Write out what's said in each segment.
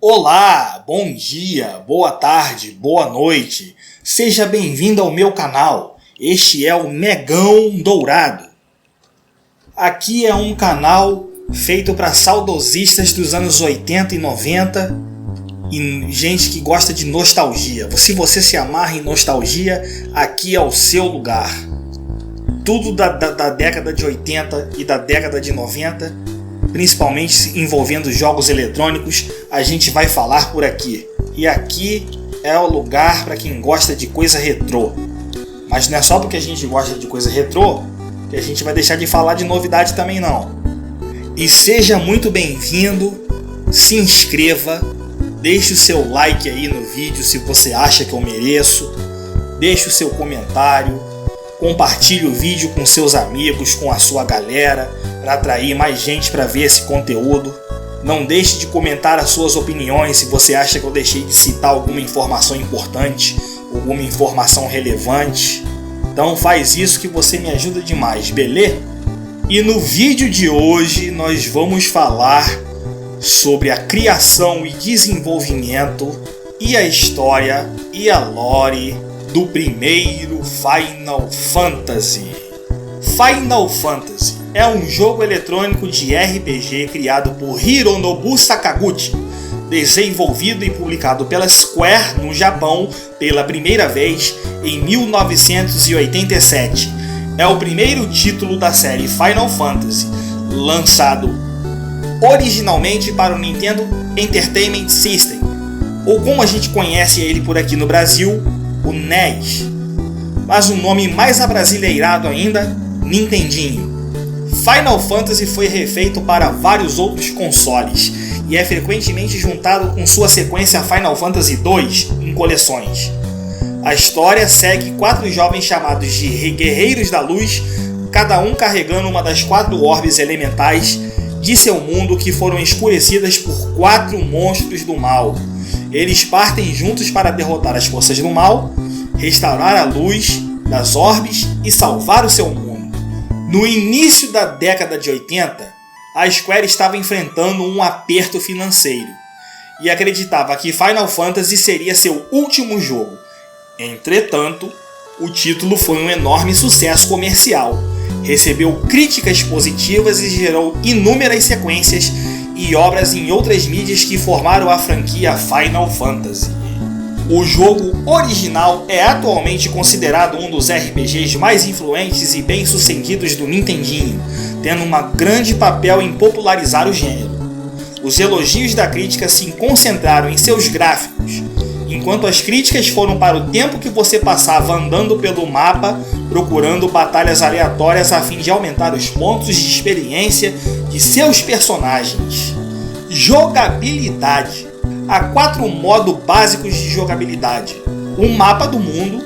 Olá, bom dia, boa tarde, boa noite. Seja bem-vindo ao meu canal. Este é o Megão Dourado. Aqui é um canal feito para saudosistas dos anos 80 e 90 e gente que gosta de nostalgia. Se você se amarra em nostalgia, aqui é o seu lugar. Tudo da década de 80 e da década de 90, principalmente envolvendo jogos eletrônicos, a gente vai falar por aqui. E aqui é o lugar para quem gosta de coisa retrô. Mas não é só porque a gente gosta de coisa retrô que a gente vai deixar de falar de novidade também não. E seja muito bem-vindo, se inscreva, deixe o seu like aí no vídeo se você acha que eu mereço, deixe o seu comentário, compartilhe o vídeo com seus amigos, com a sua galera, para atrair mais gente para ver esse conteúdo. Não deixe de comentar as suas opiniões se você acha que eu deixei de citar alguma informação importante, alguma informação relevante. Então faz isso que você me ajuda demais, beleza? E no vídeo de hoje nós vamos falar sobre a criação e desenvolvimento e a história e a lore do primeiro Final Fantasy. Final Fantasy é um jogo eletrônico de RPG criado por Hironobu Sakaguchi, desenvolvido e publicado pela Square no Japão pela primeira vez em 1987. É o primeiro título da série Final Fantasy, lançado originalmente para o Nintendo Entertainment System, ou como a gente conhece ele por aqui no Brasil, o NES. Mas um nome mais abrasileirado ainda, Nintendinho. Final Fantasy foi refeito para vários outros consoles e é frequentemente juntado com sua sequência Final Fantasy II em coleções. A história segue 4 jovens chamados de Guerreiros da Luz, cada um carregando uma das 4 orbes elementais de seu mundo que foram escurecidas por 4 monstros do mal. Eles partem juntos para derrotar as forças do mal, restaurar a luz das orbes e salvar o seu mundo. No início da década de 80, a Square estava enfrentando um aperto financeiro e acreditava que Final Fantasy seria seu último jogo. Entretanto, o título foi um enorme sucesso comercial, recebeu críticas positivas e gerou inúmeras sequências e obras em outras mídias que formaram a franquia Final Fantasy. O jogo original é atualmente considerado um dos RPGs mais influentes e bem-sucedidos do Nintendinho, tendo um grande papel em popularizar o gênero. Os elogios da crítica se concentraram em seus gráficos, enquanto as críticas foram para o tempo que você passava andando pelo mapa, procurando batalhas aleatórias a fim de aumentar os pontos de experiência de seus personagens. Jogabilidade. Há 4 modos básicos de jogabilidade: o mapa do mundo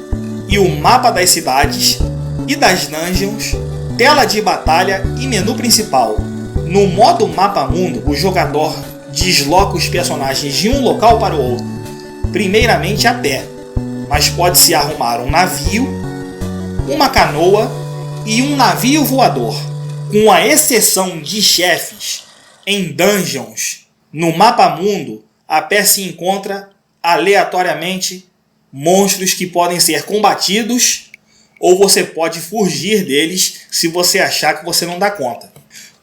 e o mapa das cidades e das dungeons, tela de batalha e menu principal. No modo mapa mundo, o jogador desloca os personagens de um local para o outro, primeiramente a pé, mas pode-se arrumar um navio, uma canoa e um navio voador. Com a exceção de chefes em dungeons, no mapa mundo, a pé se encontra aleatoriamente monstros que podem ser combatidos ou você pode fugir deles se você achar que você não dá conta.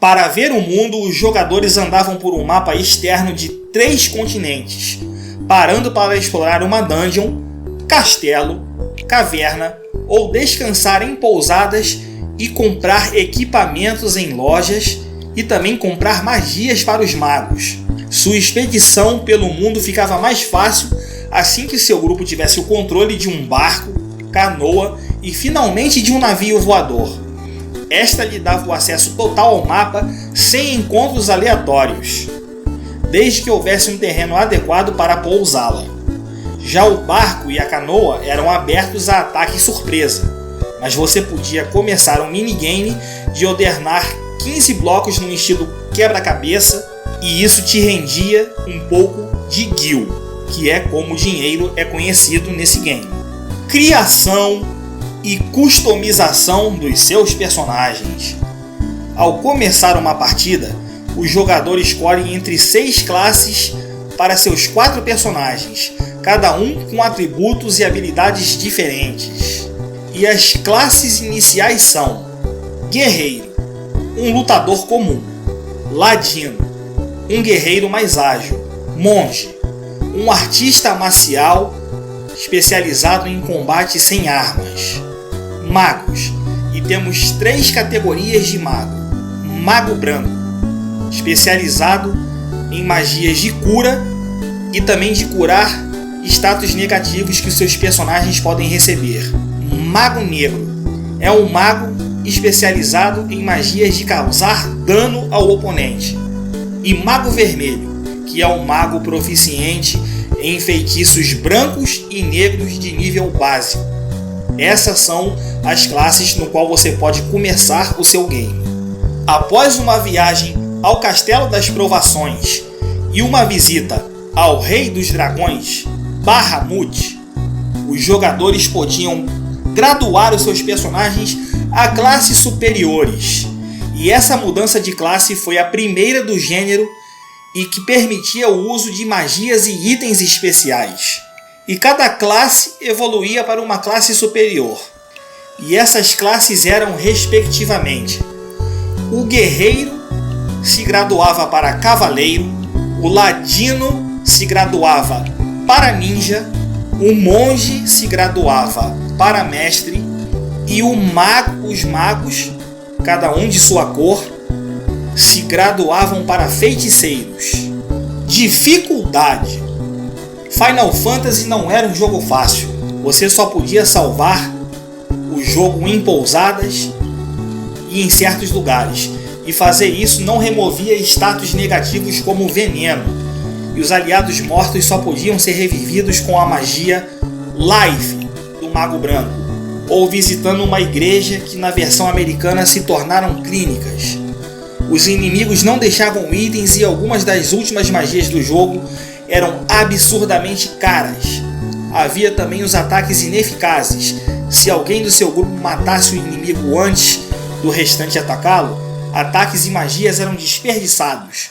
Para ver o mundo, os jogadores andavam por um mapa externo de 3 continentes, parando para explorar uma dungeon, castelo, caverna ou descansar em pousadas e comprar equipamentos em lojas e também comprar magias para os magos. Sua expedição pelo mundo ficava mais fácil assim que seu grupo tivesse o controle de um barco, canoa e finalmente de um navio voador. Esta lhe dava o acesso total ao mapa sem encontros aleatórios, desde que houvesse um terreno adequado para pousá-la. Já o barco e a canoa eram abertos a ataque surpresa, mas você podia começar um minigame de ordenar 15 blocos no estilo quebra-cabeça e isso te rendia um pouco de gil, que é como o dinheiro é conhecido nesse game. Criação e customização dos seus personagens. Ao começar uma partida, o jogador escolhe entre 6 classes para seus 4 personagens, cada um com atributos e habilidades diferentes. E as classes iniciais são: Guerreiro, um lutador comum; Ladino, um guerreiro mais ágil; Monge, um artista marcial especializado em combate sem armas; Magos, e temos 3 categorias de mago: Mago Branco, especializado em magias de cura e também de curar status negativos que os seus personagens podem receber; Mago Negro, é um mago especializado em magias de causar dano ao oponente; e Mago Vermelho, que é um mago proficiente em feitiços brancos e negros de nível básico. Essas são as classes no qual você pode começar o seu game. Após uma viagem ao Castelo das Provações e uma visita ao Rei dos Dragões, Bahamut, os jogadores podiam graduar os seus personagens a classes superiores. E essa mudança de classe foi a primeira do gênero e que permitia o uso de magias e itens especiais. E cada classe evoluía para uma classe superior. E essas classes eram, respectivamente, o Guerreiro se graduava para Cavaleiro, o Ladino se graduava para Ninja, o Monge se graduava para Mestre e os Magos, cada um de sua cor, se graduavam para Feiticeiros. Dificuldade: Final Fantasy não era um jogo fácil. Você só podia salvar o jogo em pousadas e em certos lugares. E fazer isso não removia status negativos como veneno. E os aliados mortos só podiam ser revividos com a magia Life do Mago Branco, ou visitando uma igreja, que na versão americana se tornaram clínicas. Os inimigos não deixavam itens e algumas das últimas magias do jogo eram absurdamente caras. Havia também os ataques ineficazes. Se alguém do seu grupo matasse o inimigo antes do restante atacá-lo, ataques e magias eram desperdiçados.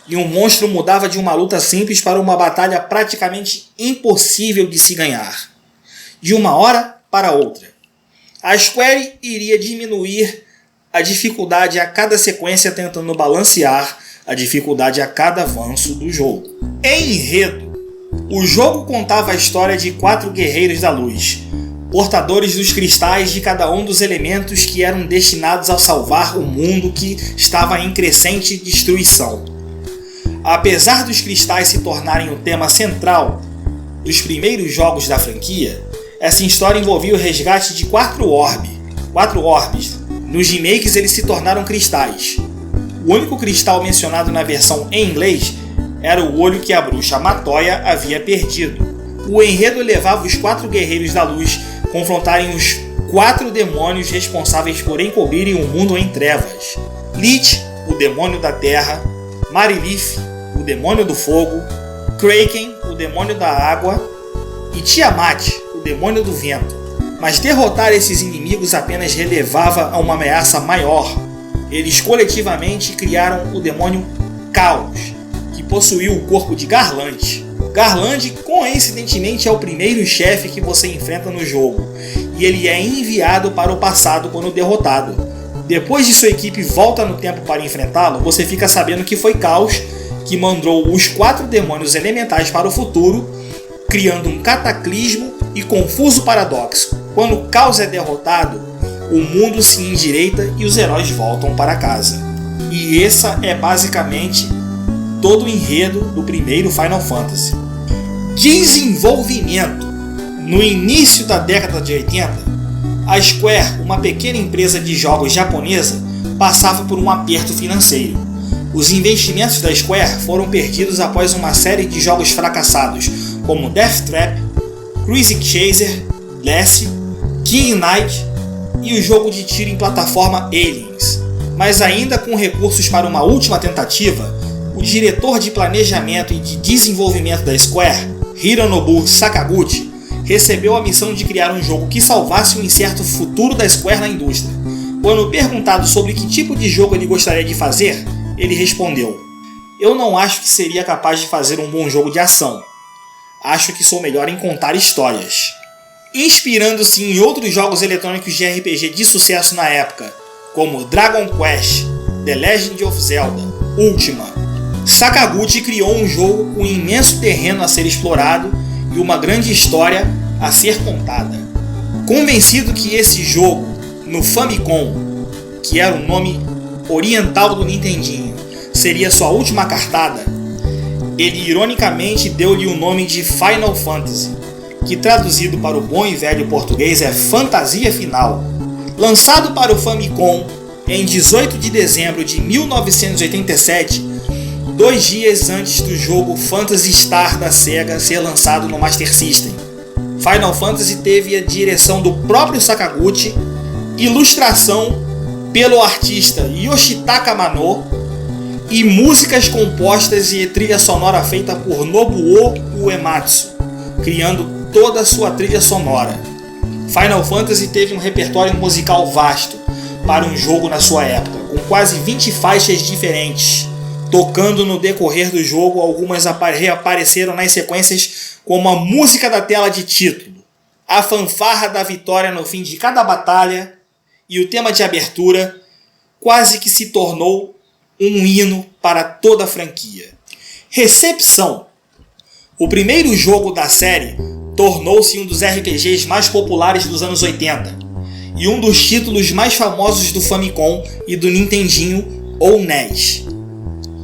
E um monstro mudava de uma luta simples para uma batalha praticamente impossível de se ganhar, de uma hora para outra. A Square iria diminuir a dificuldade a cada sequência, tentando balancear a dificuldade a cada avanço do jogo. Enredo: o jogo contava a história de 4 guerreiros da luz, portadores dos cristais de cada um dos elementos que eram destinados a salvar o mundo que estava em crescente destruição. Apesar dos cristais se tornarem o tema central dos primeiros jogos da franquia, essa história envolvia o resgate de 4 orbes. Nos remakes eles se tornaram cristais. O único cristal mencionado na versão em inglês era o olho que a bruxa Matoya havia perdido. O enredo levava os 4 guerreiros da luz confrontarem os 4 demônios responsáveis por encobrirem o mundo em trevas: Lich, o demônio da terra; Marilith, o demônio do fogo; Kraken, o demônio da água; e Tiamat, o demônio do vento. Mas derrotar esses inimigos apenas relevava a uma ameaça maior. Eles coletivamente criaram o demônio Caos, que possuía o corpo de Garland. Garland, coincidentemente, é o primeiro chefe que você enfrenta no jogo, e ele é enviado para o passado quando derrotado. Depois de sua equipe volta no tempo para enfrentá-lo, você fica sabendo que foi Caos que mandou os 4 demônios elementais para o futuro, criando um cataclismo e confuso paradoxo. Quando Caos é derrotado, o mundo se endireita e os heróis voltam para casa. E essa é basicamente todo o enredo do primeiro Final Fantasy. Desenvolvimento: no início da década de 80, a Square, uma pequena empresa de jogos japonesa, passava por um aperto financeiro. Os investimentos da Square foram perdidos após uma série de jogos fracassados, como Death Trap, Cruise Chaser, Blast, King Knight e o jogo de tiro em plataforma Aliens. Mas ainda com recursos para uma última tentativa, o diretor de planejamento e de desenvolvimento da Square, Hironobu Sakaguchi, recebeu a missão de criar um jogo que salvasse o incerto futuro da Square na indústria. Quando perguntado sobre que tipo de jogo ele gostaria de fazer, ele respondeu: eu não acho que seria capaz de fazer um bom jogo de ação. Acho que sou melhor em contar histórias. Inspirando-se em outros jogos eletrônicos de RPG de sucesso na época, como Dragon Quest, The Legend of Zelda, Ultima, Sakaguchi criou um jogo com um imenso terreno a ser explorado e uma grande história a ser contada. Convencido que esse jogo, no Famicom, que era o nome oriental do Nintendinho, seria sua última cartada, ele ironicamente deu-lhe o nome de Final Fantasy, que traduzido para o bom e velho português é Fantasia Final. Lançado para o Famicom em 18 de dezembro de 1987, 2 dias antes do jogo Phantasy Star da Sega ser lançado no Master System. Final Fantasy teve a direção do próprio Sakaguchi, ilustração pelo artista Yoshitaka Mano e músicas compostas e trilha sonora feita por Nobuo Uematsu, criando toda a sua trilha sonora. Final Fantasy teve um repertório musical vasto para um jogo na sua época, com quase 20 faixas diferentes, tocando no decorrer do jogo. Algumas reapareceram nas sequências como a música da tela de título, a fanfarra da vitória no fim de cada batalha e o tema de abertura, quase que se tornou um hino para toda a franquia. Recepção. O primeiro jogo da série tornou-se um dos RPGs mais populares dos anos 80 e um dos títulos mais famosos do Famicom e do Nintendinho ou NES.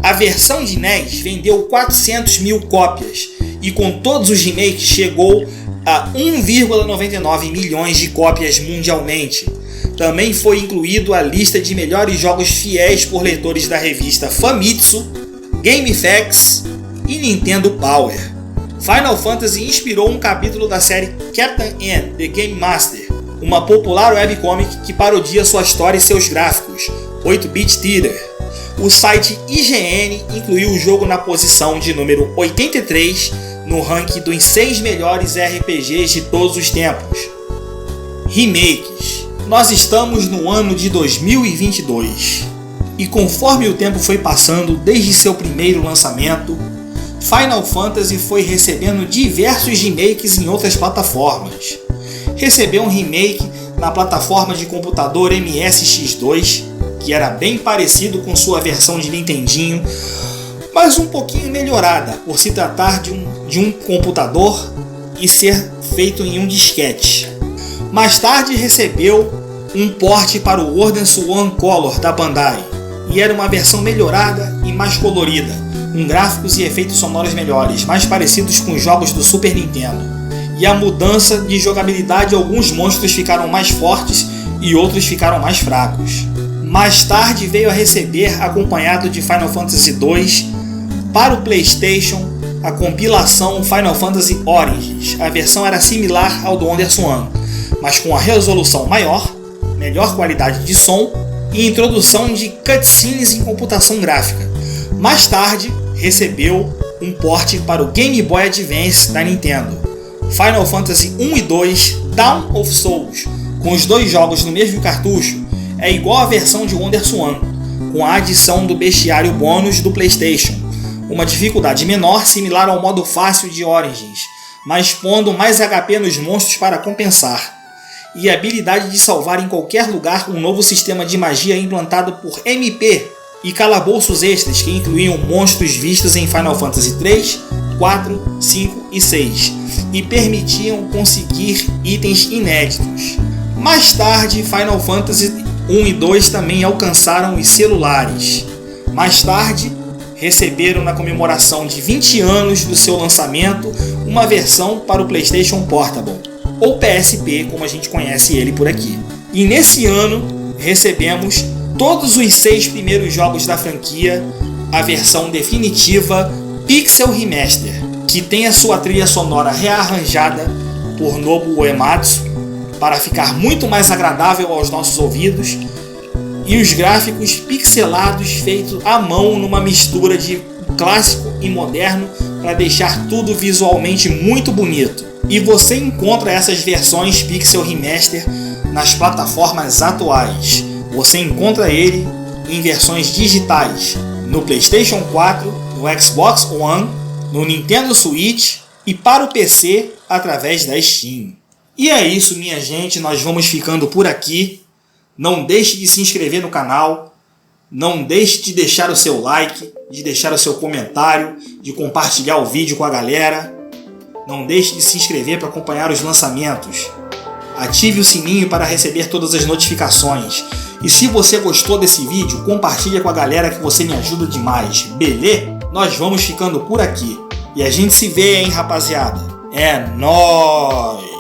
A versão de NES vendeu 400 mil cópias e com todos os remakes chegou a 1,99 milhões de cópias mundialmente. Também foi incluído à lista de melhores jogos fiéis por leitores da revista Famitsu, GameFAQs e Nintendo Power. Final Fantasy inspirou um capítulo da série Captain N, The Game Master, uma popular webcomic que parodia sua história e seus gráficos, 8-bit theater. O site IGN incluiu o jogo na posição de número 83 no ranking dos 6 melhores RPGs de todos os tempos. Remakes. Nós estamos no ano de 2022 e conforme o tempo foi passando desde seu primeiro lançamento, Final Fantasy foi recebendo diversos remakes em outras plataformas. Recebeu um remake na plataforma de computador MSX2, que era bem parecido com sua versão de Nintendinho, mas um pouquinho melhorada, por se tratar de um computador e ser feito em um disquete. Mais tarde recebeu um port para o World Swan Color da Bandai, e era uma versão melhorada e mais colorida, com gráficos e efeitos sonoros melhores, mais parecidos com os jogos do Super Nintendo. E a mudança de jogabilidade, alguns monstros ficaram mais fortes e outros ficaram mais fracos. Mais tarde veio a receber, acompanhado de Final Fantasy II, para o PlayStation, a compilação Final Fantasy Origins. A versão era similar ao do WonderSwan, mas com a resolução maior, melhor qualidade de som e introdução de cutscenes em computação gráfica. Mais tarde, recebeu um port para o Game Boy Advance da Nintendo. Final Fantasy 1 e 2 Dawn of Souls, com os dois jogos no mesmo cartucho, é igual à versão de WonderSwan, com a adição do bestiário bônus do PlayStation, uma dificuldade menor similar ao modo fácil de Origins, mas pondo mais HP nos monstros para compensar, e a habilidade de salvar em qualquer lugar um novo sistema de magia implantado por MP e calabouços extras que incluíam monstros vistos em Final Fantasy 3, 4, 5 e 6 e permitiam conseguir itens inéditos. Mais tarde, Final Fantasy 1 e 2 também alcançaram os celulares. Mais tarde, receberam na comemoração de 20 anos do seu lançamento uma versão para o PlayStation Portable, ou PSP como a gente conhece ele por aqui. E nesse ano recebemos todos os 6 primeiros jogos da franquia, a versão definitiva Pixel Remaster, que tem a sua trilha sonora rearranjada por Nobuo Uematsu para ficar muito mais agradável aos nossos ouvidos, e os gráficos pixelados feitos à mão numa mistura de clássico e moderno para deixar tudo visualmente muito bonito. E você encontra essas versões Pixel Remaster nas plataformas atuais. Você encontra ele em versões digitais no PlayStation 4 no Xbox One, no Nintendo Switch e para o PC através da Steam. E é isso, minha gente, nós vamos ficando por aqui. Não deixe de se inscrever no canal, não deixe de deixar o seu like, de deixar o seu comentário, de compartilhar o vídeo com a galera. Não deixe de se inscrever para acompanhar os lançamentos. Ative o sininho para receber todas as notificações. E se você gostou desse vídeo, compartilha com a galera que você me ajuda demais, beleza? Nós vamos ficando por aqui. E a gente se vê, hein, rapaziada? É nóis!